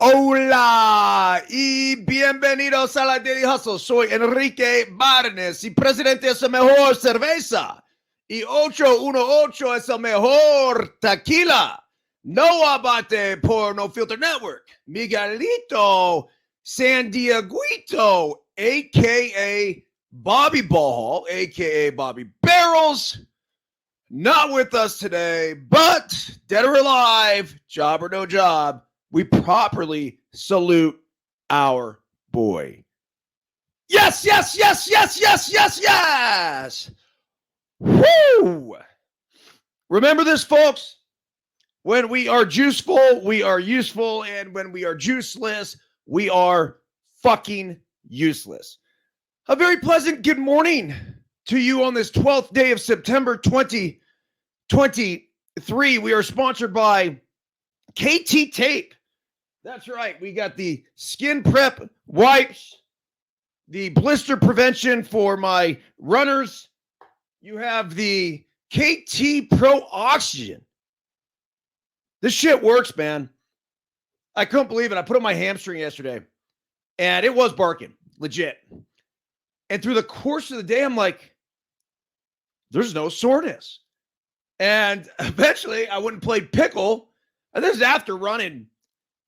Hola y bienvenidos a la Daily Hustle. Soy Enrique Byrnes y presidente es la mejor cerveza y 818 es el mejor tequila. No abate por No Filter Network. Miguelito San Dieguito, a.k.a. Bobby Ball, a.k.a. Bobby Barrels. Not with us today, but dead or alive, job or no job, we properly salute our boy. Yes, yes, yes, yes, yes, yes, yes. Woo! Remember this, folks. When we are juiceful, we are useful. And when we are juiceless, we are fucking useless. A very pleasant good morning to you on this 12th day of September 2023. We are sponsored by KT Tape. That's right. We got the skin prep wipes, the blister prevention for my runners. You have the KT Pro Oxygen. This shit works, man. I couldn't believe it. I put on my hamstring yesterday, and it was barking, legit. And through the course of the day, I'm like, there's no soreness. And eventually, I went and played pickle, and this is after running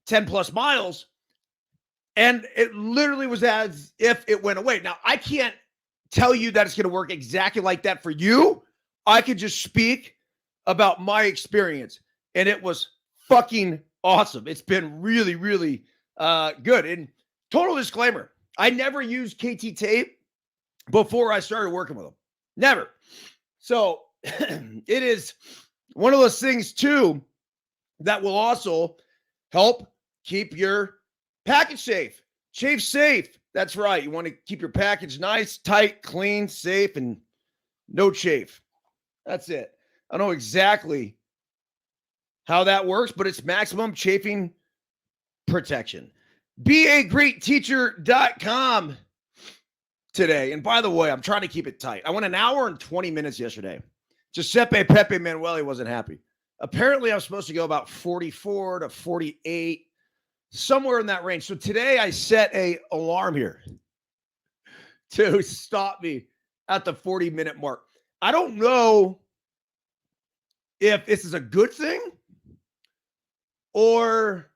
10 plus miles, and it literally was as if it went away. Now, I can't tell you that it's going to work exactly like that for you. I could just speak about my experience, and it was fucking awesome. It's been really, really good. And total disclaimer, I never used KT Tape before I started working with them. Never. So it is one of those things, too, that will also help keep your package safe. Chafe safe. That's right. You want to keep your package nice, tight, clean, safe, and no chafe. That's it. I don't know exactly how that works, but it's maximum chafing protection. BeAGreatTeacher.com today. And by the way, I'm trying to keep it tight. I went an hour and 20 minutes yesterday. Giuseppe Pepe Manueli wasn't happy. Apparently, I was supposed to go about 44 to 48, somewhere in that range. So today I set an alarm here to stop me at the 40-minute mark. I don't know if this is a good thing or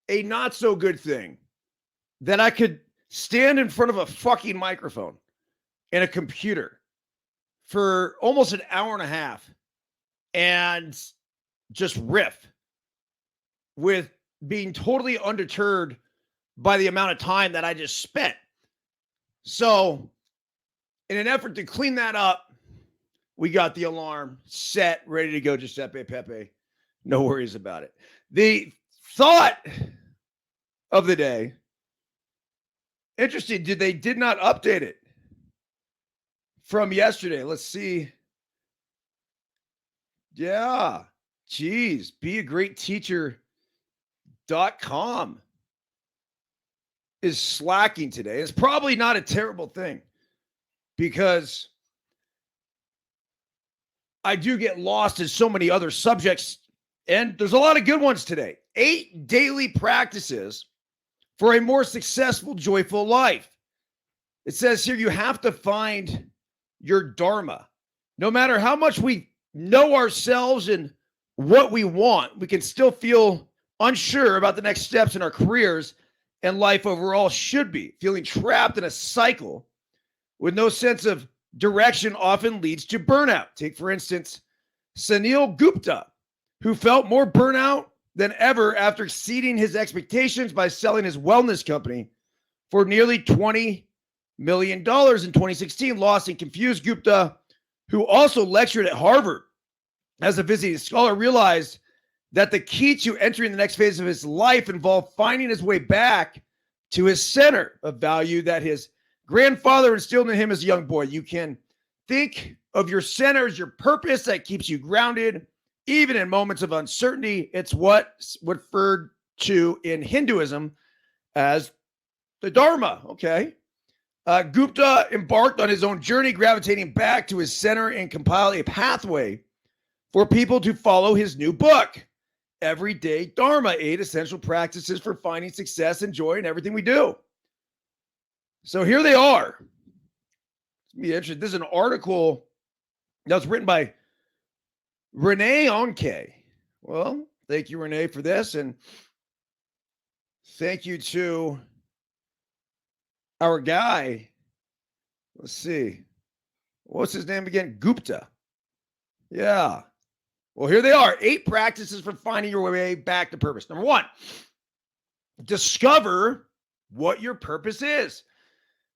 a not so good thing that I could stand in front of a fucking microphone and a computer for almost an hour and a half and just riff with being totally undeterred by the amount of time that I just spent. So in an effort to clean that up, we got the alarm set, ready to go, Giuseppe Pepe. No worries about it. The thought of the day, interesting, they did not update it from yesterday. Let's see. Yeah. Geez. BeAGreatTeacher.com is slacking today. It's probably not a terrible thing because I do get lost in so many other subjects, and there's a lot of good ones today. 8 daily practices for a more successful, joyful life. It says here you have to find your dharma. No matter how much we know ourselves and what we want, we can still feel unsure about the next steps in our careers and life overall should be. Feeling trapped in a cycle with no sense of direction often leads to burnout. Take, for instance, Sunil Gupta, who felt more burnout than ever after exceeding his expectations by selling his wellness company for nearly $20 million in 2016. Lost and confused, Gupta, who also lectured at Harvard as a visiting scholar, realized that the key to entering the next phase of his life involved finding his way back to his center of value that his grandfather instilled in him as a young boy. You can think of your center as your purpose that keeps you grounded, even in moments of uncertainty. It's what's referred to in Hinduism as the Dharma. Okay. Gupta embarked on his own journey, gravitating back to his center and compiled a pathway for people to follow his new book. everyday Dharma, 8 essential practices for finding success and joy in everything we do. So here they are. It's gonna be interesting. This is an article that was written by Renee Onke. Well, thank you, Renee, for this. And thank you to our guy. Let's see. What's his name again? Gupta. Yeah. Well, here they are. 8 practices for finding your way back to purpose. Number 1, discover what your purpose is.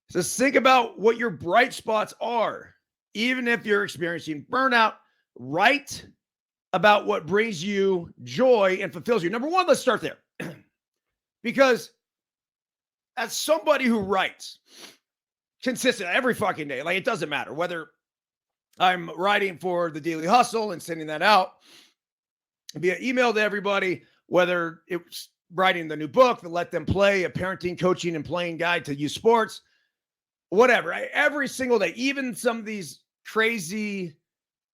So think about what your bright spots are. Even if you're experiencing burnout, write about what brings you joy and fulfills you. Number 1, let's start there. Because as somebody who writes consistent every fucking day, like it doesn't matter whether I'm writing for the Daily Hustle and sending that out via email to everybody, whether it's writing the new book, the Let Them Play, a parenting, coaching, and playing guide to youth sports, whatever. Every single day, even some of these crazy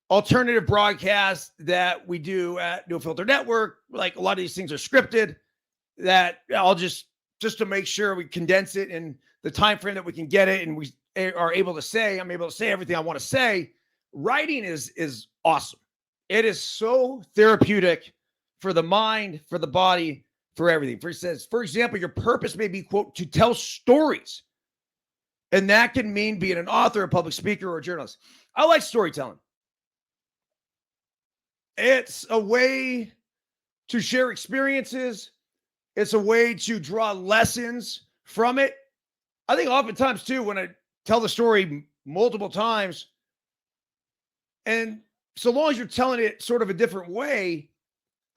alternative broadcasts that we do at No Filter Network, like a lot of these things are scripted, that I'll just to make sure we condense it in the time frame that we can get it and we are able to say, I'm able to say everything I want to say. Writing is awesome. It is so therapeutic for the mind, for the body, for everything. For example, your purpose may be, quote, to tell stories. And that can mean being an author, a public speaker, or a journalist. I like storytelling. It's a way to share experiences. It's a way to draw lessons from it. I think oftentimes, too, when I tell the story multiple times, and so long as you're telling it sort of a different way,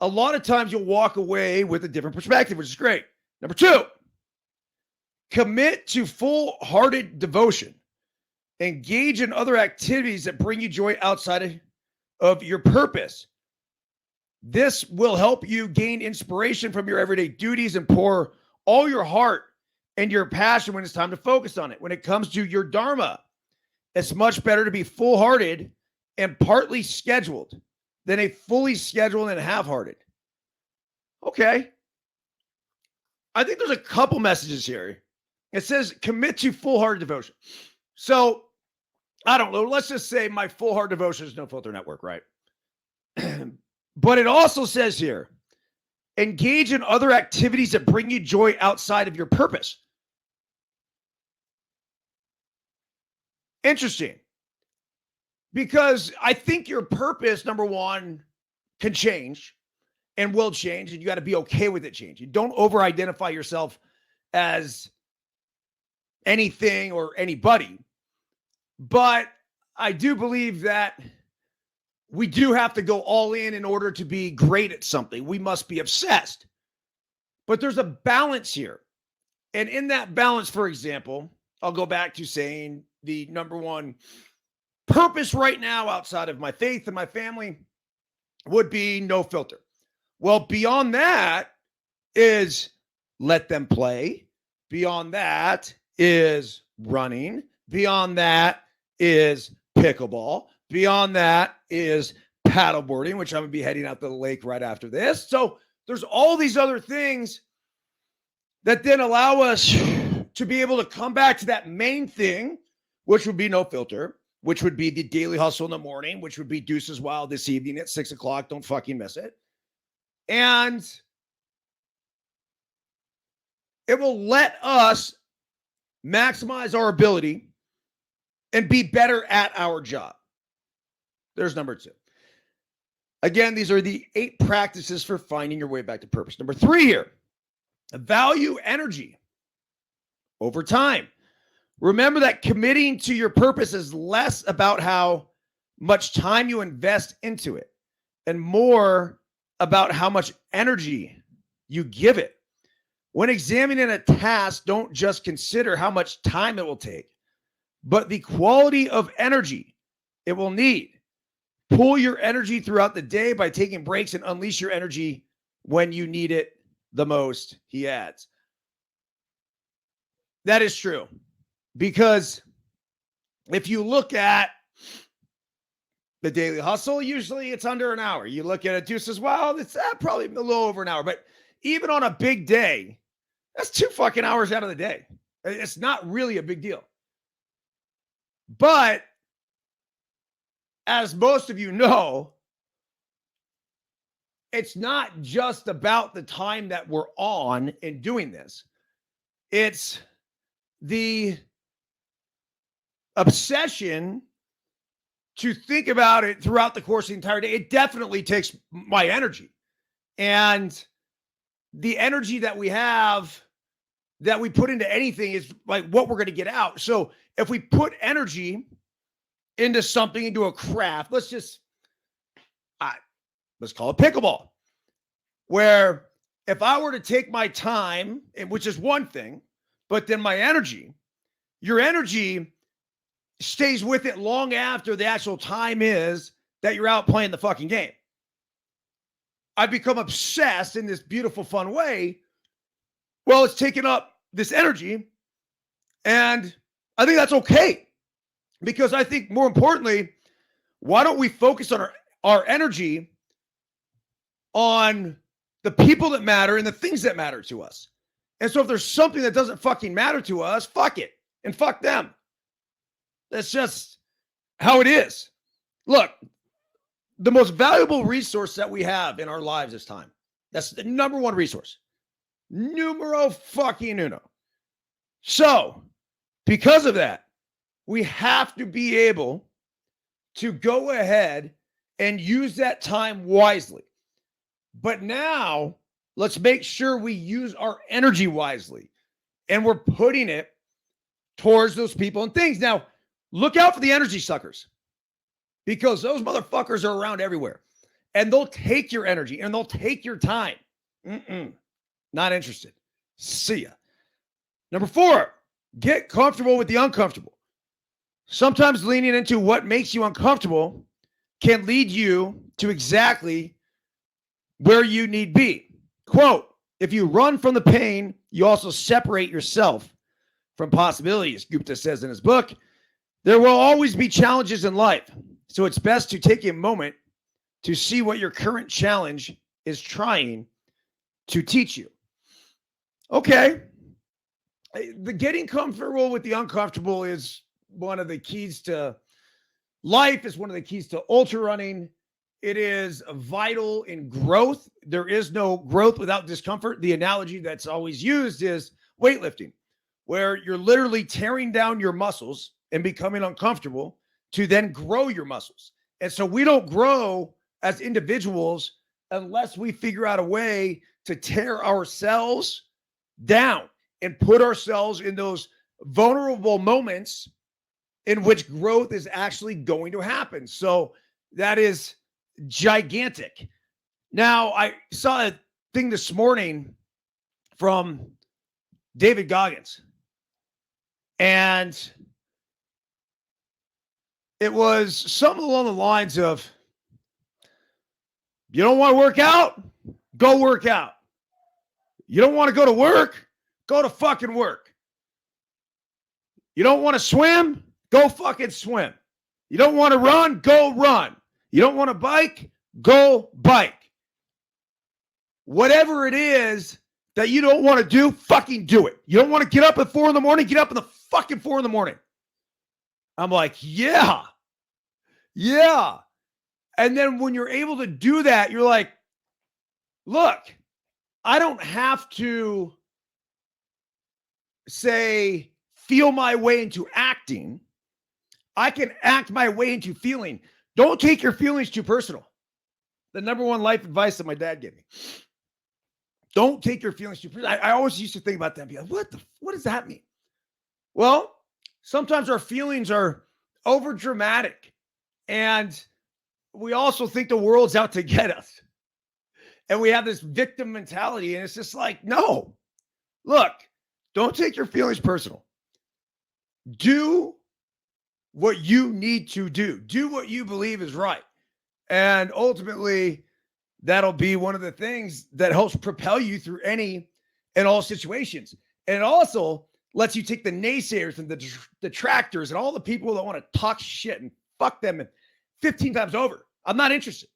a lot of times you'll walk away with a different perspective, which is great. Number 2, commit to full-hearted devotion. Engage in other activities that bring you joy outside of your purpose. This will help you gain inspiration from your everyday duties and pour all your heart and your passion when it's time to focus on it. When it comes to your Dharma, it's much better to be full-hearted and partly scheduled than a fully scheduled and half-hearted. Okay. I think there's a couple messages here. It says commit to full-hearted devotion. So, I don't know. Let's just say my full-heart devotion is No Filter Network, right? But it also says here, engage in other activities that bring you joy outside of your purpose. Interesting. Because I think your purpose, number 1, can change and will change, and you got to be okay with it changing. Don't over-identify yourself as anything or anybody. But I do believe that we do have to go all in order to be great at something. We must be obsessed. But there's a balance here. And in that balance, for example, I'll go back to saying the number 1 purpose right now outside of my faith and my family would be No Filter. Well, beyond that is Let Them Play. Beyond that is running. Beyond that is pickleball. Beyond that is paddleboarding, which I'm going to be heading out to the lake right after this. So there's all these other things that then allow us to be able to come back to that main thing, which would be No Filter, which would be the Daily Hustle in the morning, which would be Deuces Wild this evening at 6 o'clock. Don't fucking miss it. And it will let us maximize our ability and be better at our job. There's number 2. Again, these are the 8 practices for finding your way back to purpose. Number 3 here, value energy over time. Remember that committing to your purpose is less about how much time you invest into it and more about how much energy you give it. When examining a task, don't just consider how much time it will take, but the quality of energy it will need. Pull your energy throughout the day by taking breaks and unleash your energy when you need it the most, he adds. That is true. Because if you look at The daily hustle, usually it's under an hour. You look at it, dude says, well, it's probably a little over an hour. But even on a big day, that's 2 fucking hours out of the day. It's not really a big deal. But as most of you know, it's not just about the time that we're on in doing this. It's the obsession to think about it throughout the course of the entire day. It definitely takes my energy. And the energy that we have, that we put into anything, is like what we're going to get out. So if we put energy into something, into a craft, let's call it pickleball, where if I were to take my time, which is one thing, but then my energy, your energy stays with it long after the actual time is that you're out playing the fucking game. I've become obsessed in this beautiful, fun way. Well, it's taken up this energy, and I think that's okay, because I think more importantly, why don't we focus on our energy on the people that matter and the things that matter to us? And so if there's something that doesn't fucking matter to us, fuck it and fuck them. That's just how it is. Look, the most valuable resource that we have in our lives is time. That's the number one resource. Numero fucking uno. So, because of that, we have to be able to go ahead and use that time wisely. But now, let's make sure we use our energy wisely, and we're putting it towards those people and things. Now, look out for the energy suckers, because those motherfuckers are around everywhere, and they'll take your energy and they'll take your time. Not interested. See ya. Number 4, get comfortable with the uncomfortable. Sometimes leaning into what makes you uncomfortable can lead you to exactly where you need be. Quote, if you run from the pain, you also separate yourself from possibilities, Gupta says in his book. There will always be challenges in life, so it's best to take a moment to see what your current challenge is trying to teach you. Okay. The getting comfortable with the uncomfortable is one of the keys to life, is one of the keys to ultra running. It is vital in growth. There is no growth without discomfort. The analogy that's always used is weightlifting, where you're literally tearing down your muscles and becoming uncomfortable to then grow your muscles. And so we don't grow as individuals unless we figure out a way to tear ourselves down and put ourselves in those vulnerable moments in which growth is actually going to happen. So that is gigantic. Now, I saw a thing this morning from David Goggins, and it was something along the lines of, you don't want to work out? Go work out. You don't want to go to work? Go to fucking work. You don't want to swim? Go fucking swim. You don't want to run? Go run. You don't want to bike? Go bike. Whatever it is that you don't want to do, fucking do it. You don't want to get up at 4 a.m? Get up in the fucking 4 a.m. I'm like, yeah. And then when you're able to do that, you're like, look, I don't have to say, feel my way into acting. I can act my way into feeling. Don't take your feelings too personal. The number one life advice that my dad gave me. Don't take your feelings too personal. I always used to think about that and be like, what does that mean? Well, sometimes our feelings are over dramatic, and we also think the world's out to get us. And we have this victim mentality, and it's just like, no. Look, don't take your feelings personal. Do what you need to do. Do what you believe is right. And ultimately, that'll be one of the things that helps propel you through any and all situations. And it also lets you take the naysayers and the detractors and all the people that want to talk shit and fuck them and 15 times over. I'm not interested.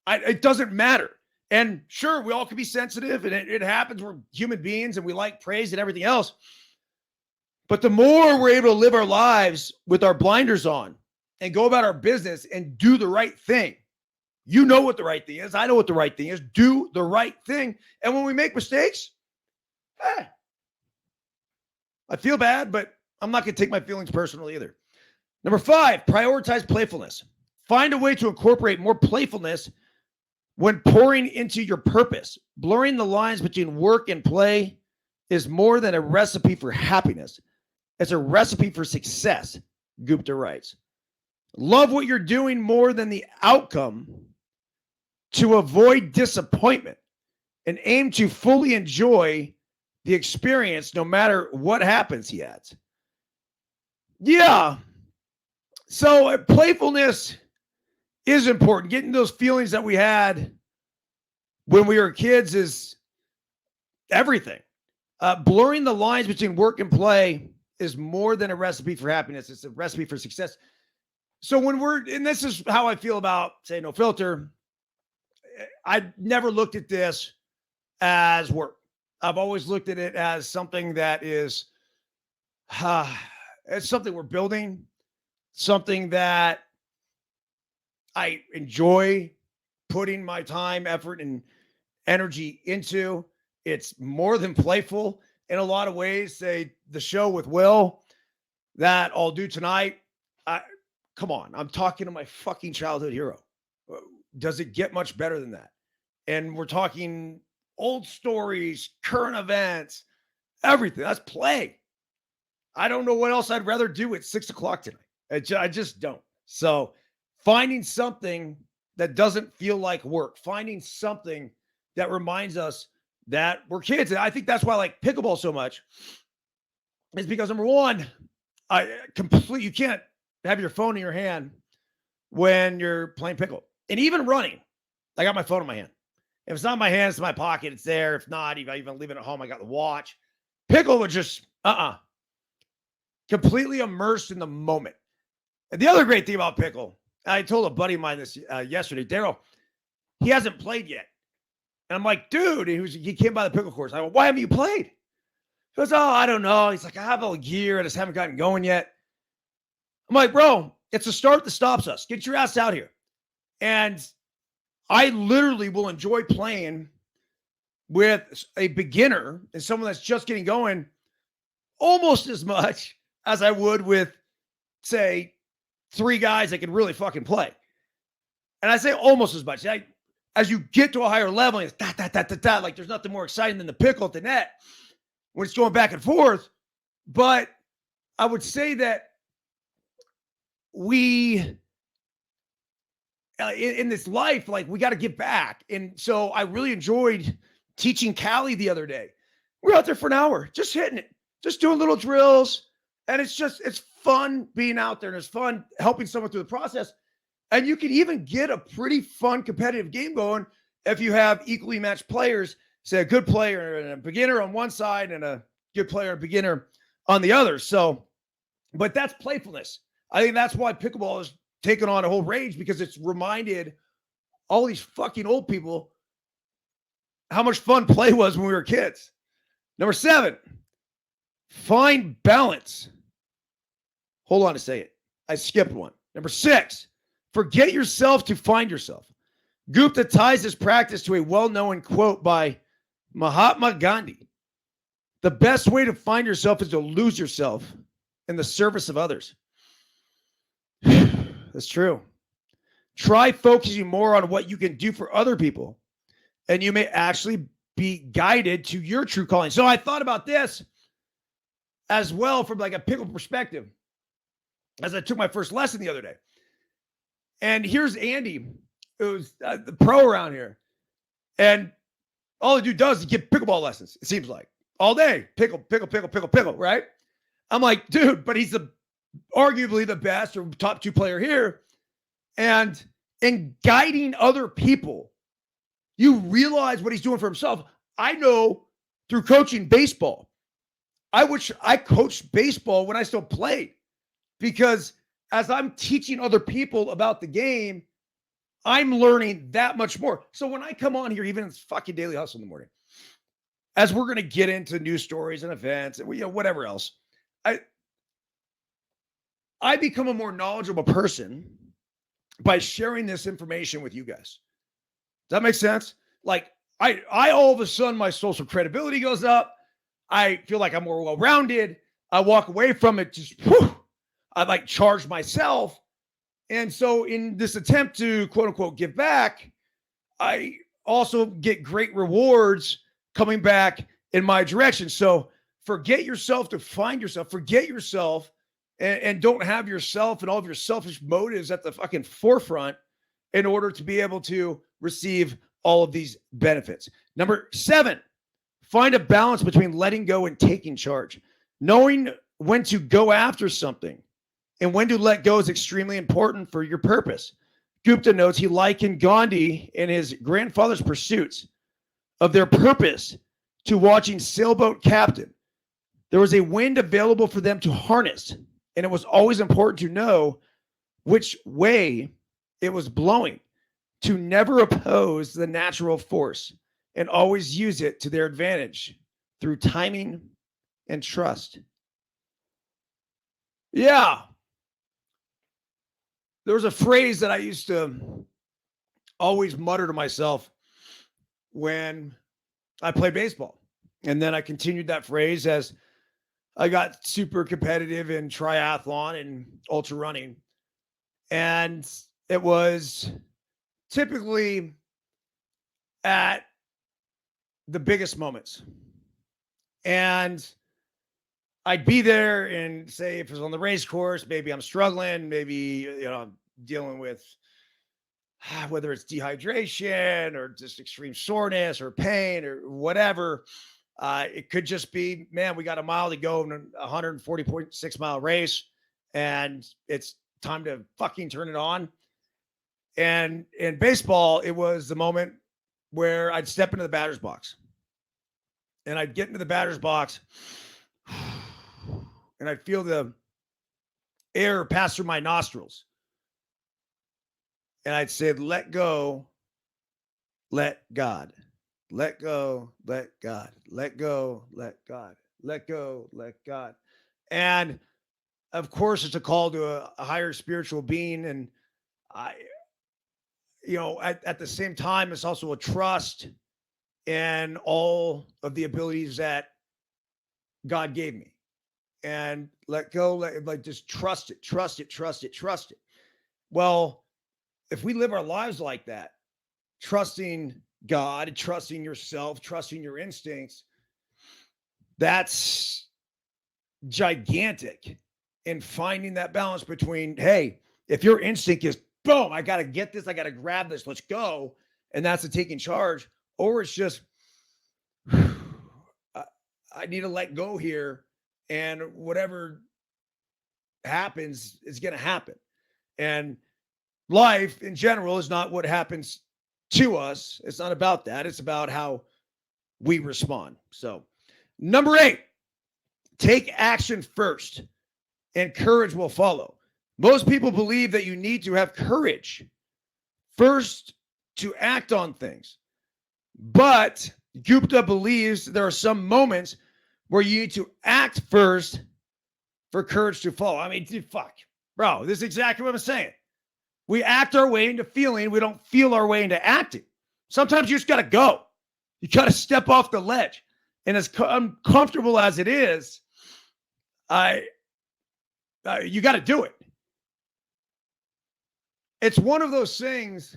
It doesn't matter. And sure, we all can be sensitive, and it happens. We're human beings, and we like praise and everything else. But the more we're able to live our lives with our blinders on and go about our business and do the right thing, you know what the right thing is. I know what the right thing is. Do the right thing. And when we make mistakes, I feel bad, but I'm not going to take my feelings personally either. Number 5, prioritize playfulness. Find a way to incorporate more playfulness when pouring into your purpose. Blurring the lines between work and play is more than a recipe for happiness. It's a recipe for success, Gupta writes. Love what you're doing more than the outcome to avoid disappointment, and aim to fully enjoy the experience no matter what happens, he adds. Yeah. So playfulness is important. Getting those feelings that we had when we were kids is everything. Blurring the lines between work and play is more than a recipe for happiness. It's a recipe for success. So when and this is how I feel about, say, No Filter, I never looked at this as work. I've always looked at it as something that is, it's something we're building, something that I enjoy putting my time, effort, and energy into. It's more than playful in a lot of ways. Say the show with Will that I'll do tonight. Come on, I'm talking to my fucking childhood hero. Does it get much better than that? And we're talking old stories, current events, everything. That's play. I don't know what else I'd rather do at 6:00 tonight. I just don't. So finding something that doesn't feel like work, finding something that reminds us that we're kids. And I think that's why I like pickleball so much, is because number one, you can't have your phone in your hand when you're playing pickle. And even running, I got my phone in my hand. If it's not in my hand, it's in my pocket. It's there. If not, if I even leave it at home, I got the watch. Pickle was just, completely immersed in the moment. And the other great thing about pickle, I told a buddy of mine this yesterday, Daryl, he hasn't played yet. And I'm like, dude, he came by the pickle course. I go, why haven't you played? He goes, oh, I don't know. He's like, I have a gear. I just haven't gotten going yet. I'm like, bro, it's the start that stops us. Get your ass out here. And I literally will enjoy playing with a beginner and someone that's just getting going almost as much as I would with, say, 3 guys that can really fucking play. And I say almost as much. As you get to a higher level, it's like there's nothing more exciting than the pickle at the net when it's going back and forth. But I would say that we, in this life, like, we got to give back. And so I really enjoyed teaching Callie the other day. We're out there for an hour, just hitting it, just doing little drills. And it's fun being out there, and it's fun helping someone through the process. And you can even get a pretty fun competitive game going if you have equally matched players, say a good player and a beginner on one side and a good player and beginner on the other. So, but that's playfulness. I think that's why pickleball has taken on a whole rage, because it's reminded all these fucking old people how much fun play was when we were kids. Number 7, find balance. Hold on to say it. I skipped one. Number 6, forget yourself to find yourself. Gupta ties this practice to a well-known quote by Mahatma Gandhi. The best way to find yourself is to lose yourself in the service of others. That's true. Try focusing more on what you can do for other people, and you may actually be guided to your true calling. So I thought about this as well from like a pickle perspective as I took my first lesson the other day. And here's Andy, who's the pro around here. And all the dude does is give pickleball lessons, it seems like. All day. Pickle, right? I'm like, dude, but he's arguably the best or top 2 player here. And in guiding other people, you realize what he's doing for himself. I know through coaching baseball. I wish I coached baseball when I still played, because as I'm teaching other people about the game, I'm learning that much more. So when I come on here, even in this fucking Daily Hustle in the morning, as we're going to get into news stories and events and whatever else, I become a more knowledgeable person by sharing this information with you guys. Does that make sense? Like I all of a sudden my social credibility goes up. I feel like I'm more well-rounded. I walk away from it just, I like charge myself. And so in this attempt to quote unquote give back, I also get great rewards coming back in my direction. So forget yourself to find yourself, forget yourself and don't have yourself and all of your selfish motives at the fucking forefront in order to be able to receive all of these benefits. Number 7, find a balance between letting go and taking charge. Knowing when to go after something and when to let go is extremely important for your purpose. Gupta notes he likened Gandhi and his grandfather's pursuits of their purpose to watching sailboat captain. There was a wind available for them to harness, and it was always important to know which way it was blowing, to never oppose the natural force and always use it to their advantage through timing and trust. Yeah. There was a phrase that I used to always mutter to myself when I played baseball. And then I continued that phrase as I got super competitive in triathlon and ultra running. And it was typically at the biggest moments. And I'd be there and say, if it was on the race course, maybe I'm struggling, maybe, I'm dealing with whether it's dehydration or just extreme soreness or pain or whatever. It could just be, man, we got a mile to go in a 140.6 mile race and it's time to fucking turn it on. And in baseball, it was the moment where I'd step into the batter's box and I'd get into the batter's box and I'd feel the air pass through my nostrils. And I'd say, let go, let God. Let go, let God. Let go, let God. Let go, let God. And of course, it's a call to a higher spiritual being. And at the same time, it's also a trust in all of the abilities that God gave me. And let go, just trust it, trust it, trust it, trust it. Well, if we live our lives like that, trusting God, trusting yourself, trusting your instincts, that's gigantic in finding that balance between, hey, if your instinct is, boom, I got to get this, I got to grab this, let's go. And that's a taking charge. Or it's just, I need to let go here. And whatever happens is going to happen. And life in general is not what happens to us. It's not about that. It's about how we respond. So, number 8, take action first and courage will follow. Most people believe that you need to have courage first to act on things. But Gupta believes there are some moments where you need to act first for courage to follow. I mean, fuck, bro, this is exactly what I'm saying. We act our way into feeling. We don't feel our way into acting. Sometimes you just got to go. You got to step off the ledge. And as uncomfortable as it is, you got to do it. It's one of those things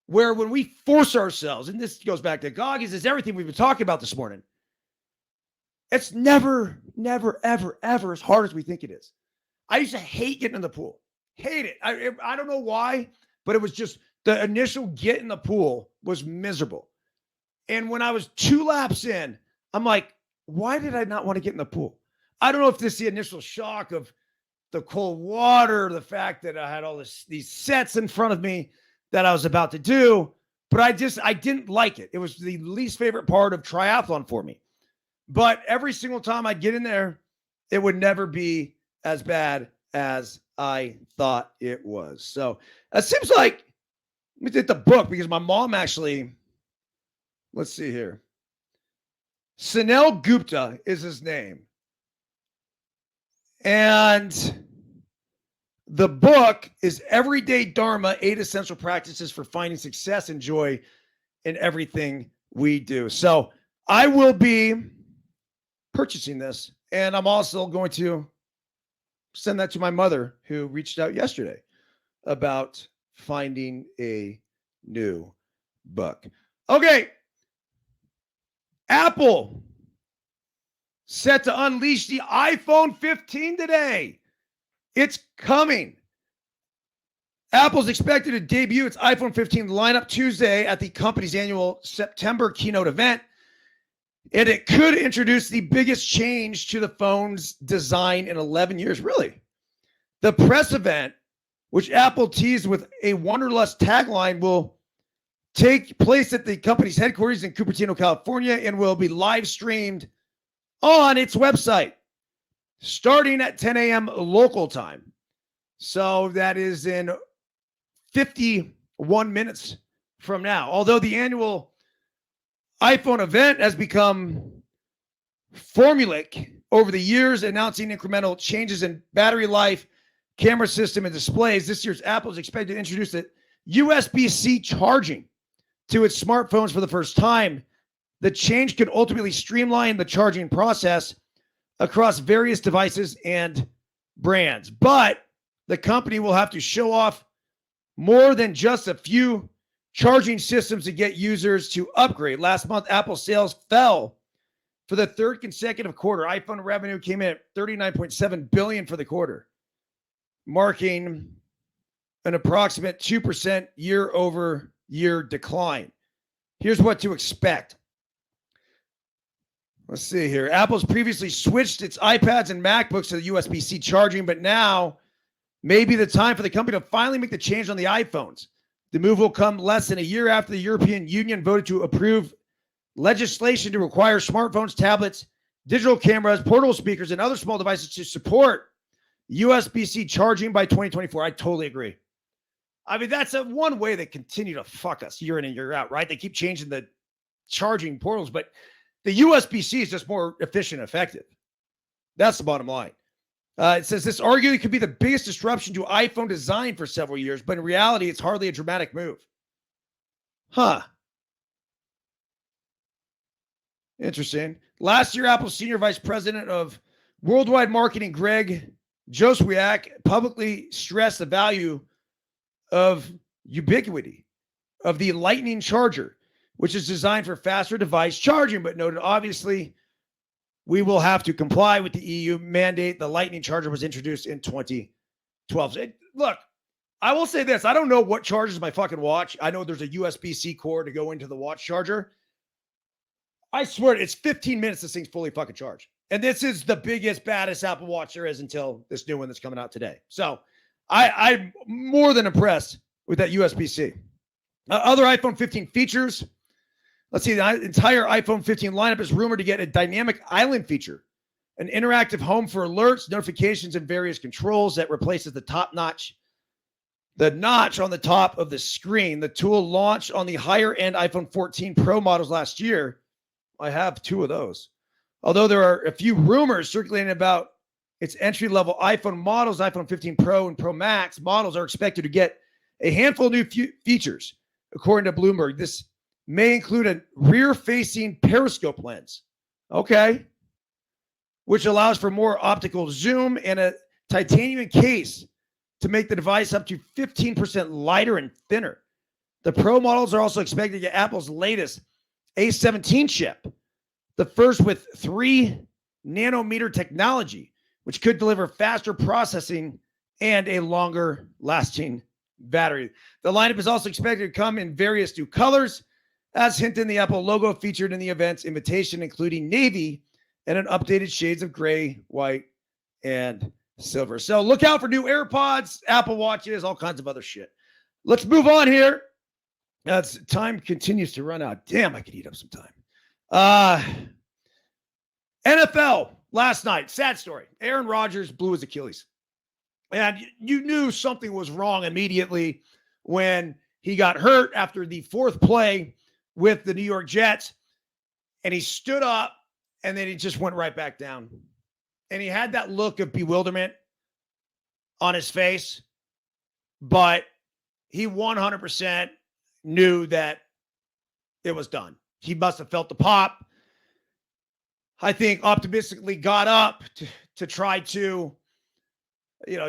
where when we force ourselves, and this goes back to Goggins, is everything we've been talking about this morning. It's never, ever, ever as hard as we think it is. I used to hate getting in the pool. Hate it. I don't know why, but it was just the initial get in the pool was miserable. And when I was 2 laps in, I'm like, why did I not want to get in the pool? I don't know if this is the initial shock of the cold water, the fact that I had all these sets in front of me that I was about to do, but I didn't like it. It was the least favorite part of triathlon for me. But every single time I'd get in there, it would never be as bad as I thought it was. So it seems like, let me get the book because my mom actually, let's see here. Sunil Gupta is his name. And the book is Everyday Dharma, 8 Essential Practices for Finding Success and Joy in Everything We Do. So I will be purchasing this, and I'm also going to send that to my mother, who reached out yesterday about finding a new book. Okay. Apple set to unleash the iPhone 15 today. It's coming. Apple's expected to debut its iPhone 15 lineup Tuesday at the company's annual September keynote event. And it could introduce the biggest change to the phone's design in 11 years. Really? The press event, which Apple teased with a Wanderlust tagline, will take place at the company's headquarters in Cupertino, California, and will be live streamed on its website starting at 10 a.m. local time. So that is in 51 minutes from now. Although the annual iPhone event has become formulaic over the years, announcing incremental changes in battery life, camera system, and displays, this year's Apple is expected to introduce the USB-C charging to its smartphones for the first time. The change could ultimately streamline the charging process across various devices and brands. But the company will have to show off more than just a few charging systems to get users to upgrade. Last month, Apple sales fell for the third consecutive quarter. iPhone revenue came in at $39.7 billion for the quarter, marking an approximate 2% year-over-year decline. Here's what to expect. Let's see here. Apple's previously switched its iPads and MacBooks to the USB-C charging, but now may be the time for the company to finally make the change on the iPhones. The move will come less than a year after the European Union voted to approve legislation to require smartphones, tablets, digital cameras, portable speakers, and other small devices to support USB-C charging by 2024. I totally agree. I mean, that's one way they continue to fuck us year in and year out, right? They keep changing the charging portals, but the USB-C is just more efficient and effective. That's the bottom line. It says this arguably could be the biggest disruption to iPhone design for several years, but in reality, it's hardly a dramatic move. Huh. Interesting. Last year, Apple's senior vice president of worldwide marketing, Greg Joswiak, publicly stressed the value of ubiquity of the Lightning charger, which is designed for faster device charging, but noted obviously we will have to comply with the EU mandate. The Lightning charger was introduced in 2012. Look, I will say this. I don't know what charges my fucking watch. I know there's a USB-C cord to go into the watch charger. I swear it's 15 minutes this thing's fully fucking charged. And this is the biggest, baddest Apple Watch there is until this new one that's coming out today. So I'm more than impressed with that USB-C. Other iPhone 15 features. Let's see, the entire iPhone 15 lineup is rumored to get a dynamic island feature, an interactive home for alerts, notifications, and various controls that replaces the notch on the top of the screen. The tool launched on the higher-end iPhone 14 Pro models last year. I have two of those. Although there are a few rumors circulating about its entry-level iPhone models, iPhone 15 Pro and Pro Max models are expected to get a handful of new features, according to Bloomberg. This may include a rear-facing periscope lens, okay, which allows for more optical zoom, and a titanium case to make the device up to 15% lighter and thinner. The Pro models are also expected to get Apple's latest A17 chip, the first with 3 nanometer technology, which could deliver faster processing and a longer lasting battery. The lineup is also expected to come in various new colors, as hinted in the Apple logo featured in the event's invitation, including navy and an updated shades of gray, white, and silver. So look out for new AirPods, Apple Watches, all kinds of other shit. Let's move on here. As time continues to run out. Damn, I could eat up some time. NFL last night. Sad story. Aaron Rodgers blew his Achilles. And you knew something was wrong immediately when he got hurt after the fourth play with the New York Jets. And he stood up and then he just went right back down. And he had that look of bewilderment on his face. But he 100% knew that it was done. He must have felt the pop. I think optimistically got up to try to,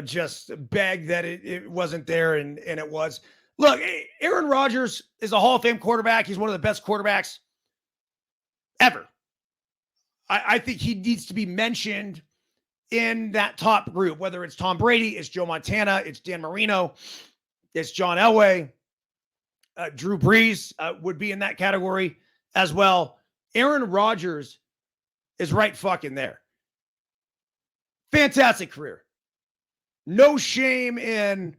just beg that it wasn't there, and it was. Look, Aaron Rodgers is a Hall of Fame quarterback. He's one of the best quarterbacks ever. I think he needs to be mentioned in that top group, whether it's Tom Brady, it's Joe Montana, it's Dan Marino, it's John Elway, Drew Brees would be in that category as well. Aaron Rodgers is right fucking there. Fantastic career. No shame in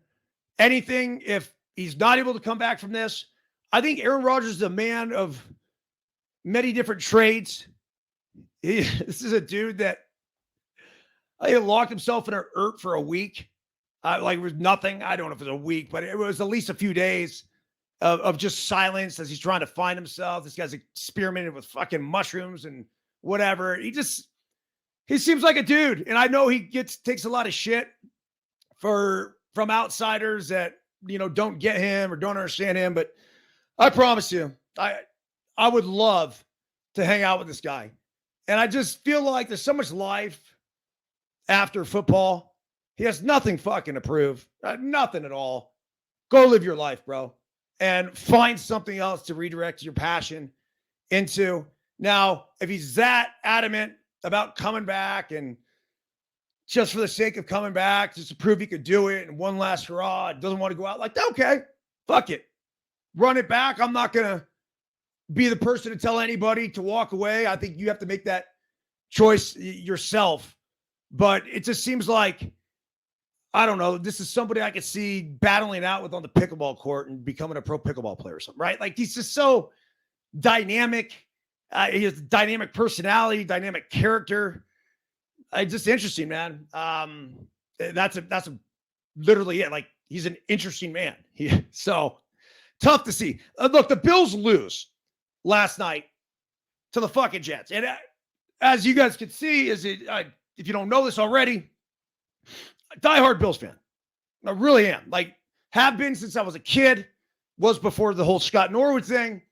anything if he's not able to come back from this. I think Aaron Rodgers is a man of many different trades. This is a dude that he locked himself in an yurt for a week. Like it was nothing. I don't know if it was a week, but it was at least a few days of just silence as he's trying to find himself. This guy's experimented with fucking mushrooms and whatever. He seems like a dude. And I know he takes a lot of shit from outsiders that, don't get him or don't understand him. But I promise you, I would love to hang out with this guy. And I just feel like there's so much life after football. He has nothing fucking to prove. Nothing at all. Go live your life, bro. And find something else to redirect your passion into. Now, if he's that adamant about coming back and just for the sake of coming back, just to prove he could do it and one last hurrah, doesn't want to go out like that, okay, fuck it. Run it back. I'm not going to be the person to tell anybody to walk away. I think you have to make that choice yourself. But it just seems like, I don't know, this is somebody I could see battling out with on the pickleball court and becoming a pro pickleball player or something, right? Like he's just so dynamic. He has dynamic personality, dynamic character. Just interesting, man. That's literally it. Like he's an interesting man. So tough to see. Look, the Bills lose last night to the fucking Jets. And as you guys can see, if you don't know this already, diehard Bills fan. I really am. Like, have been since I was a kid. Was before the whole Scott Norwood thing.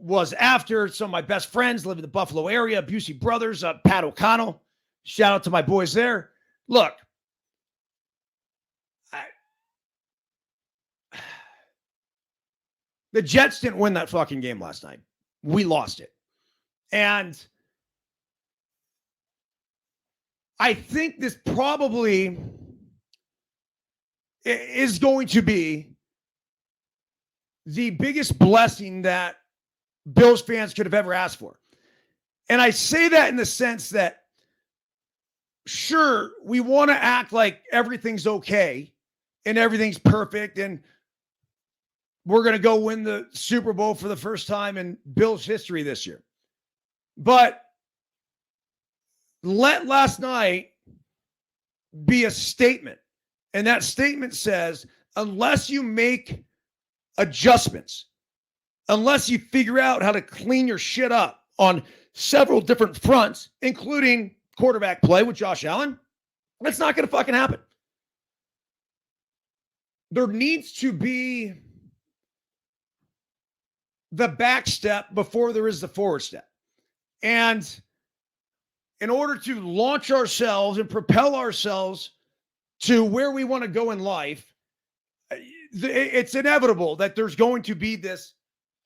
Was after. Some of my best friends live in the Buffalo area. Busey Brothers, Pat O'Connell. Shout out to my boys there. Look, the Jets didn't win that fucking game last night. We lost it. And I think this probably is going to be the biggest blessing that Bills fans could have ever asked for. And I say that in the sense that, sure, we want to act like everything's okay and everything's perfect and we're going to go win the Super Bowl for the first time in Bills history this year. But let last night be a statement. And that statement says, unless you make adjustments, unless you figure out how to clean your shit up on several different fronts, including quarterback play with Josh Allen, that's not going to fucking happen. There needs to be the back step before there is the forward step. And in order to launch ourselves and propel ourselves to where we want to go in life, it's inevitable that there's going to be this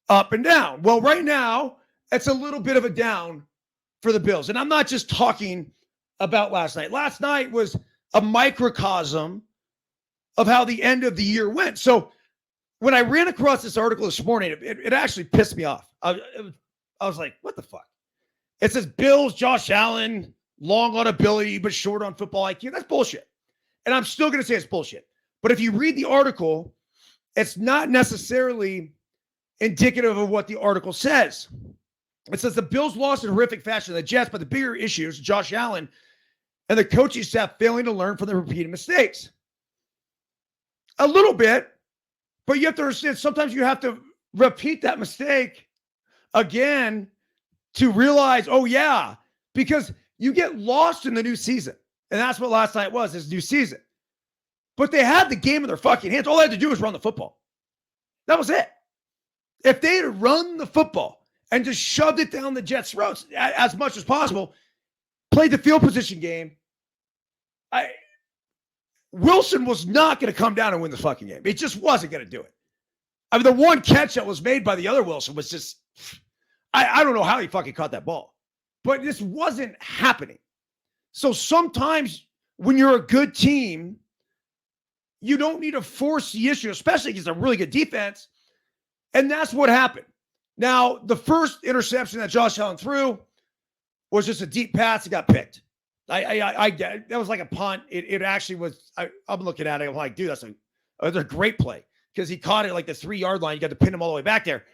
up and down. Well, right now, it's a little bit of a down for the Bills. And I'm not just talking about last night. Last night was a microcosm of how the end of the year went. So when I ran across this article this morning, it actually pissed me off. I was like, what the fuck? It says Bills, Josh Allen, long on ability, but short on football IQ. That's bullshit. And I'm still going to say it's bullshit. But if you read the article, it's not necessarily indicative of what the article says. It says the Bills lost in horrific fashion to the Jets, but the bigger issue is Josh Allen and the coaching staff failing to learn from the repeated mistakes. A little bit, but you have to understand sometimes you have to repeat that mistake again to realize, oh yeah, because you get lost in the new season. And that's what last night was, this new season. But they had the game in their fucking hands. All they had to do was run the football. That was it. If they had run the football and just shoved it down the Jets' throats as much as possible, played the field position game, Wilson was not going to come down and win the fucking game. It just wasn't going to do it. I mean, the one catch that was made by the other Wilson was just, I don't know how he fucking caught that ball. But this wasn't happening. So sometimes when you're a good team, you don't need to force the issue, especially against a really good defense. And that's what happened. Now, the first interception that Josh Allen threw was just a deep pass that got picked. That was like a punt. It actually was. I'm looking at it. I'm like, dude, that's a great play because he caught it like the 3-yard line. You got to pin him all the way back there.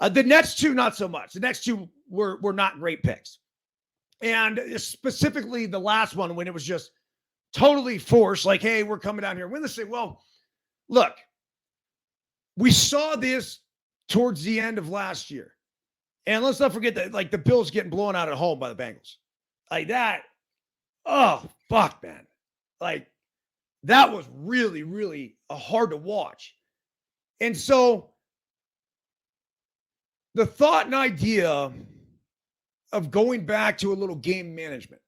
The next two, not so much. The next two were not great picks. And specifically the last one when it was just totally forced, like, hey, we're coming down here. Win this thing. Well, look, we saw this towards the end of last year. And let's not forget that, like, the Bills getting blown out at home by the Bengals. Like that. Oh, fuck, man. Like, that was really, really hard to watch. And so the thought and idea of going back to a little game management,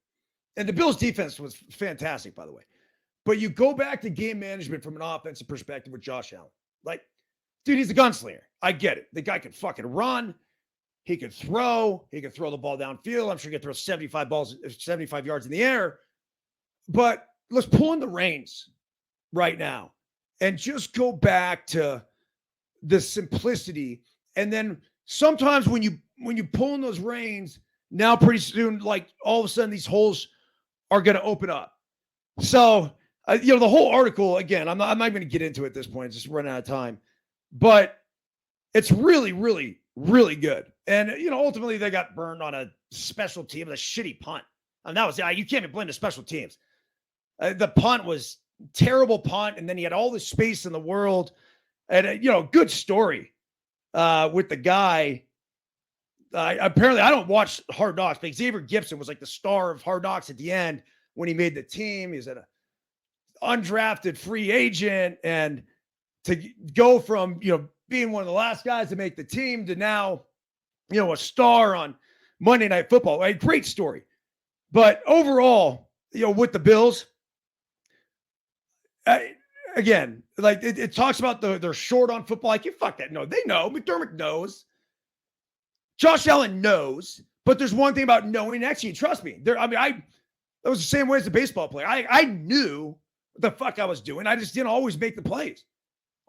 and the Bills defense was fantastic, by the way, but you go back to game management from an offensive perspective with Josh Allen. Like, dude, he's a gunslinger. I get it. The guy can fucking run. He could throw. He could throw the ball downfield. I'm sure he could throw 75 yards in the air. But let's pull in the reins right now and just go back to the simplicity. And then sometimes when you pull in those reins, now pretty soon, like all of a sudden, these holes are going to open up. So, the whole article, again, I'm not going to get into it at this point. It's just running out of time. But it's really, really, really good. And, ultimately they got burned on a special team with a shitty punt. And that was, you can't even blame the special teams. The punt was terrible punt. And then he had all the space in the world. And, good story with the guy. Apparently, I don't watch Hard Knocks, but Xavier Gibson was like the star of Hard Knocks at the end when he made the team. He's an undrafted free agent. And to go from, being one of the last guys to make the team to now, a star on Monday Night Football. A great story. But overall, with the Bills, again, like it talks about they're short on football. Like, you fuck that. No, they know. McDermott knows. Josh Allen knows. But there's one thing about knowing. Actually, trust me. That was the same way as a baseball player. I knew what the fuck I was doing. I just didn't always make the plays.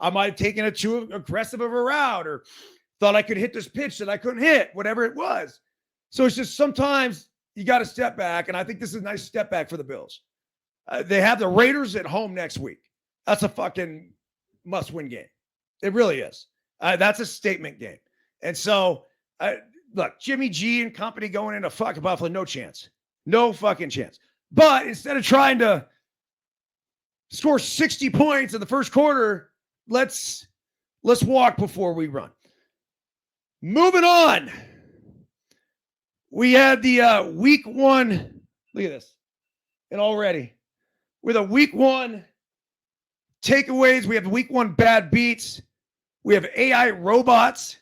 I might have taken it too aggressive of a route or thought I could hit this pitch that I couldn't hit, whatever it was. So it's just sometimes you got to step back, and I think this is a nice step back for the Bills. They have the Raiders at home next week. That's a fucking must-win game. It really is. That's a statement game. And so, look, Jimmy G and company going into fucking Buffalo, no chance. No fucking chance. But instead of trying to score 60 points in the first quarter, let's walk before we run. Moving on. We had the week one. Look at this. And already with a week one takeaways, we have week one bad beats. We have AI robots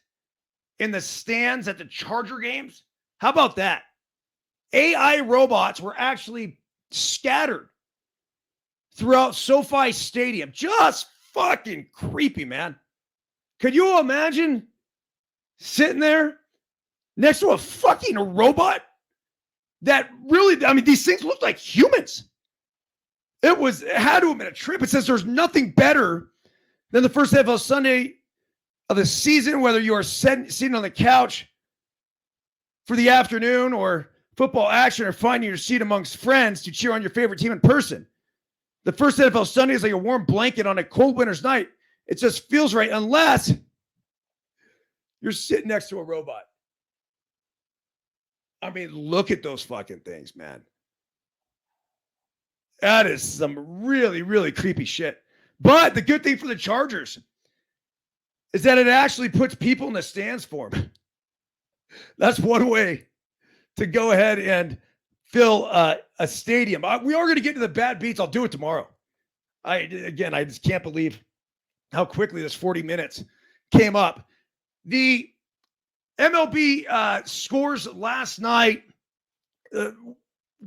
in the stands at the Charger games. How about that? AI robots were actually scattered throughout SoFi Stadium. Just fucking creepy, man. Could you imagine sitting there next to a fucking robot that really, these things look like humans. It had to have been a trip. It says there's nothing better than the first NFL Sunday of the season, whether you are sitting on the couch for the afternoon or football action or finding your seat amongst friends to cheer on your favorite team in person. The first NFL Sunday is like a warm blanket on a cold winter's night. It just feels right unless you're sitting next to a robot. Look at those fucking things, man. That is some really, really creepy shit. But the good thing for the Chargers is that it actually puts people in the stands for them. That's one way to go ahead and fill a stadium. We are going to get to the bad beats. I'll do it tomorrow. I just can't believe how quickly this 40 minutes came up. The MLB scores last night, going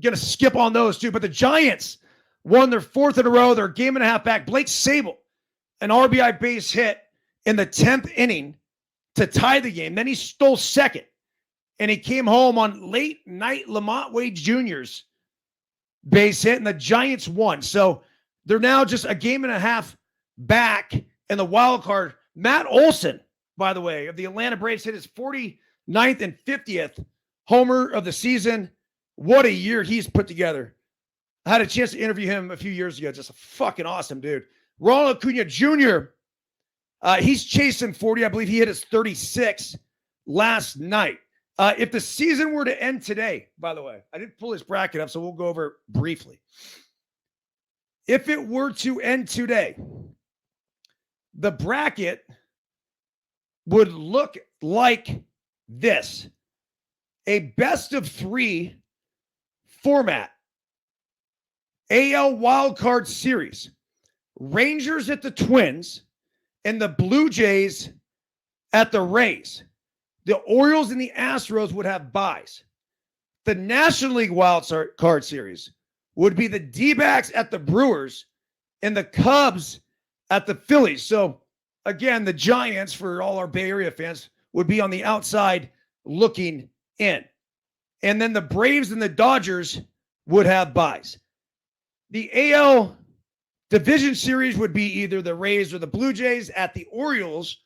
to skip on those too, but the Giants won their fourth in a row. They're a game and a half back. Blake Sable, an RBI base hit in the 10th inning to tie the game. Then he stole second, and he came home on late night Lamont Wade Jr.'s base hit, and the Giants won. So they're now just a game and a half back in the wild card. Matt Olson, by the way, of the Atlanta Braves, hit his 49th and 50th homer of the season. What a year he's put together. I had a chance to interview him a few years ago. Just a fucking awesome dude. Ronald Acuna Jr., he's chasing 40. I believe he hit his 36 last night. If the season were to end today, by the way, I didn't pull his bracket up, so we'll go over it briefly. If it were to end today, the bracket would look like this: a best of three format. AL wildcard series. Rangers at the Twins and the Blue Jays at the Rays. The Orioles and the Astros would have byes. The National League wildcard series would be the D-backs at the Brewers and the Cubs at the Phillies. So, again, the Giants, for all our Bay Area fans, would be on the outside looking in. And then the Braves and the Dodgers would have byes. The AL Division Series would be either the Rays or the Blue Jays at the Orioles,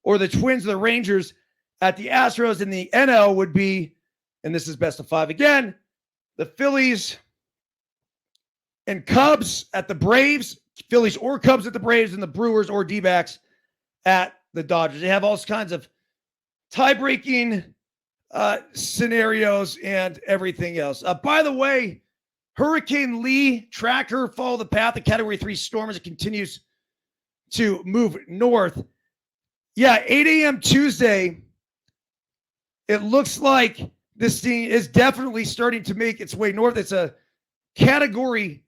or the Twins or the Rangers at the Astros. And the NL would be, and this is best of five again, the Phillies and Cubs at the Braves, Phillies or Cubs at the Braves, and the Brewers or D-backs at the Dodgers. They have all kinds of tie-breaking scenarios and everything else. By the way, Hurricane Lee tracker, follow the path of Category 3 storm as it continues to move north. Yeah, 8 a.m. Tuesday, it looks like this thing is definitely starting to make its way north. It's a Category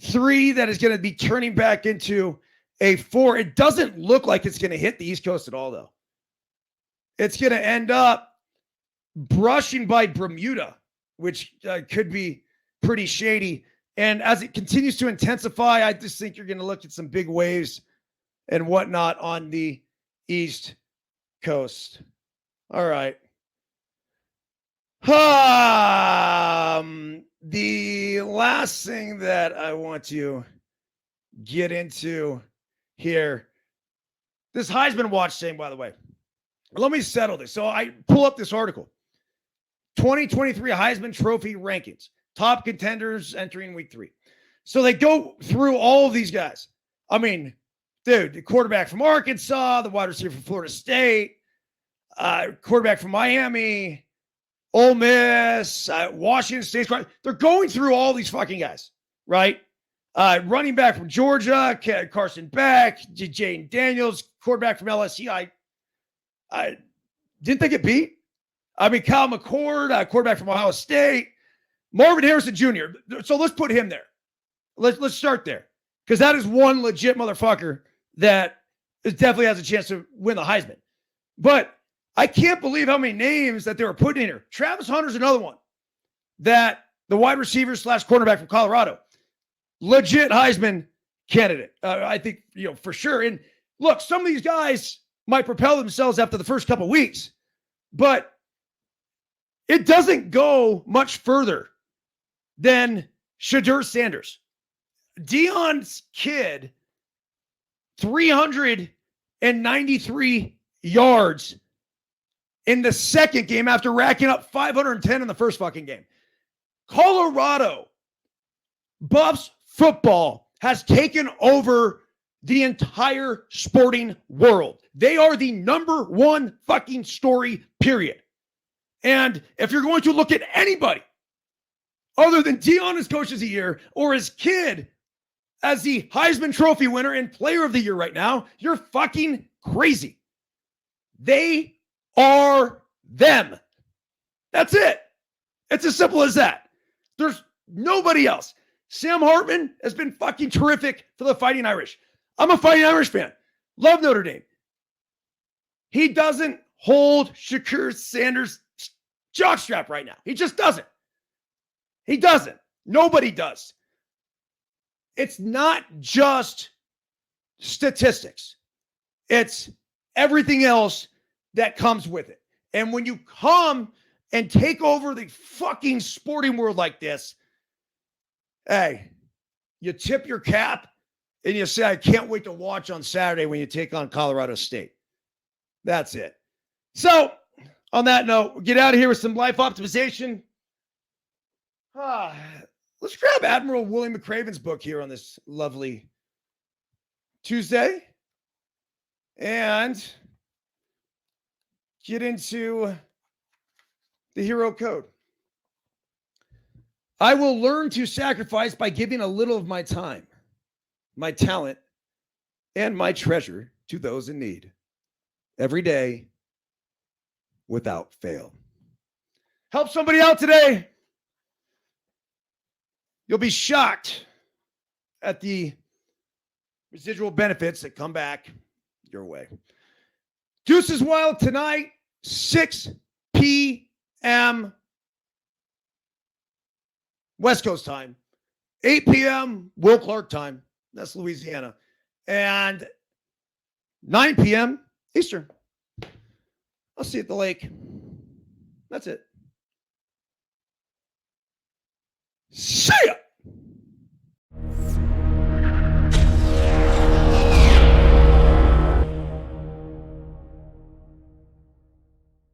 3 that is going to be turning back into a 4. It doesn't look like it's going to hit the East Coast at all, though. It's going to end up brushing by Bermuda, which could be pretty shady. And as it continues to intensify, I just think you're going to look at some big waves and whatnot on the East Coast. All right. The last thing that I want to get into here, this Heisman Watch thing, by the way. Let me settle this. So I pull up this article. 2023 Heisman Trophy rankings. Top contenders entering week 3. So they go through all of these guys. I mean, dude, the quarterback from Arkansas, the wide receiver from Florida State, quarterback from Miami, Ole Miss, Washington State. They're going through all these fucking guys, right? Running back from Georgia, Carson Beck, Jane Daniels, quarterback from LSU. I didn't they get beat? I mean, Kyle McCord, quarterback from Ohio State, Marvin Harrison Jr. So let's put him there. Let's start there, because that is one legit motherfucker that definitely has a chance to win the Heisman. But I can't believe how many names that they were putting in here. Travis Hunter's another one that the wide receiver / cornerback from Colorado, legit Heisman candidate. I think, for sure. And look, some of these guys might propel themselves after the first couple of weeks, but it doesn't go much further than Shadur Sanders. Deion's kid, 393 yards in the second game after racking up 510 in the first fucking game. Colorado Buffs football has taken over the entire sporting world. They are the number one fucking story, period. And if you're going to look at anybody other than Dion as coach of the year or his kid as the Heisman Trophy winner and player of the year right now, you're fucking crazy. They are them. That's it. It's as simple as that. There's nobody else. Sam Hartman has been fucking terrific for the Fighting Irish. I'm a Fighting Irish fan. Love Notre Dame. He doesn't hold Shakur Sanders' jockstrap right now. He just doesn't. He doesn't. Nobody does. It's not just statistics. It's everything else that comes with it. And when you come and take over the fucking sporting world like this, hey, you tip your cap and you say, I can't wait to watch on Saturday when you take on Colorado State. That's it. So, on that note, we'll get out of here with some life optimization. Let's grab Admiral William McCraven's book here on this lovely Tuesday and get into the hero code. I will learn to sacrifice by giving a little of my time, my talent, and my treasure to those in need every day without fail. Help somebody out today. You'll be shocked at the residual benefits that come back your way. Deuces Wild tonight, 6 p.m. West Coast time, 8 p.m. Will Clark time. That's Louisiana. And 9 p.m. Eastern. I'll see you at the lake. That's it. See ya.